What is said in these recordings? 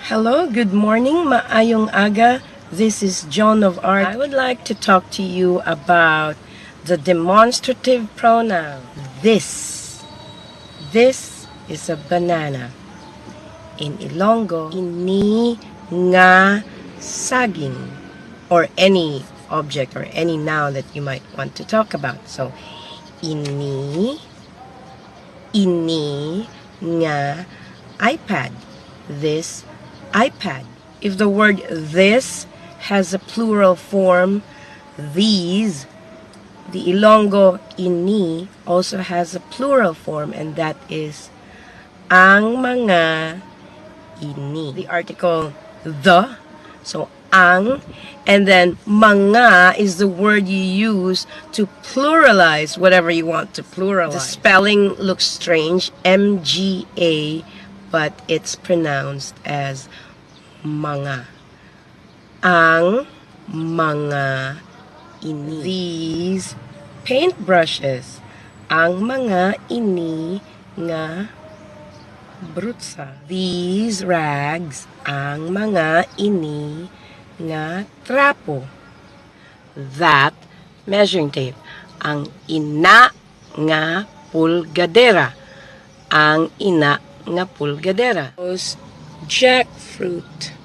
Hello, good morning, maayong aga. This is John of Art. I would like to talk to you about the demonstrative pronoun. This. This is a banana. In Ilonggo, ini nga saging, or any object or any noun that you might want to talk about. So, ini nga iPad. This iPad. If the word this has a plural form, these, the Ilonggo ini also has a plural form, and that is ang mga ini. The article the, so ang, and then mga is the word you use to pluralize whatever you want to pluralize. The spelling looks strange, mga, but it's pronounced as mga. Ang mga ini. These paintbrushes. Ang mga ini nga brutsa. These rags. Ang mga ini nga trapo. That measuring tape. Ang ina nga pulgadera. Ang ina nga pulgadera. Those jackfruit.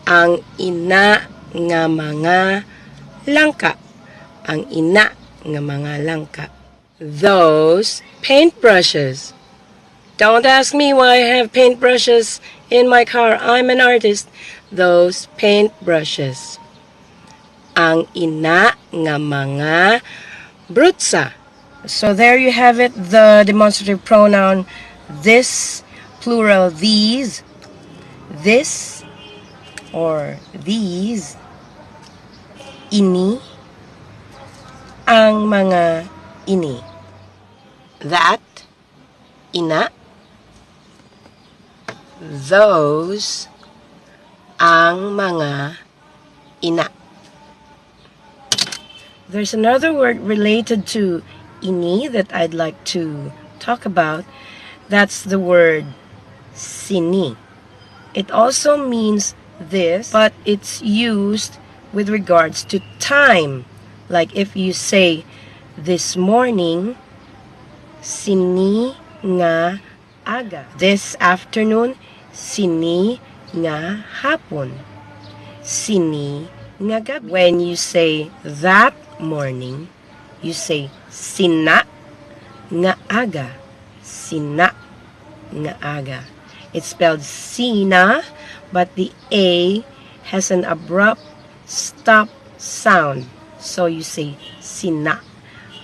Ang ina nga mga langka. Ang ina nga mga langka. Those paintbrushes. Don't ask me why I have paintbrushes in my car. I'm an artist. Those paintbrushes. Ang ina nga mga brutsa. So there you have it, the demonstrative pronoun this, plural these, this, or these, ini, ang mga ini. That, ina, those, ang mga ina. There's another word related to ini that I'd like to talk about. That's the word SINI. It also means this, but it's used with regards to time. Like if you say, this morning, SINI nga aga. This afternoon, SINI nga hapon. SINI nga gabi. When you say that morning, you say SINA nga aga. SINA nga aga. It's spelled SINA, but the A has an abrupt stop sound. So you say SINA.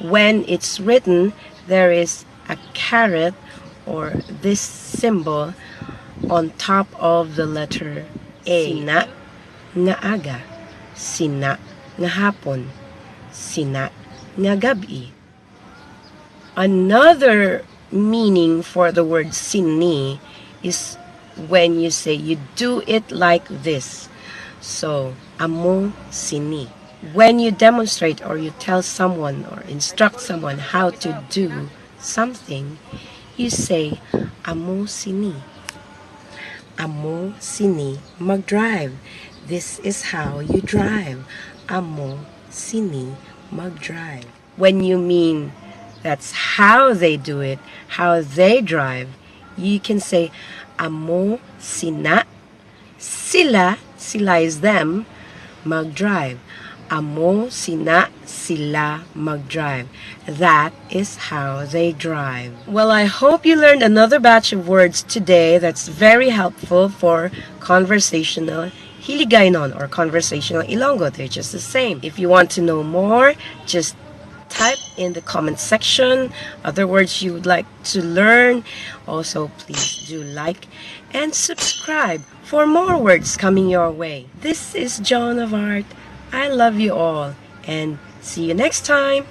When it's written, there is a caret or this symbol on top of the letter A. SINA nga aga. SINA nga hapon. SINA nga gabi. Another meaning for the word SINI is when you say you do it like this. So, amo SINI. When you demonstrate or you tell someone or instruct someone how to do something, you say, amo SINI. Amo SINI mag-drive. This is how you drive. Amo SINI mag-drive. When you mean that's how they do it, how they drive, you can say, amo SINA. Sila is them, mag-drive. Amo SINA, sila mag-drive. That is how they drive. Well, I hope you learned another batch of words today that's very helpful for conversational Hiligaynon or conversational Ilonggo. They're just the same. If you want to know more, just type in the comment section other words you would like to learn. Also, please do like and subscribe for more words coming your way. This is John of Art. I love you all and see you next time.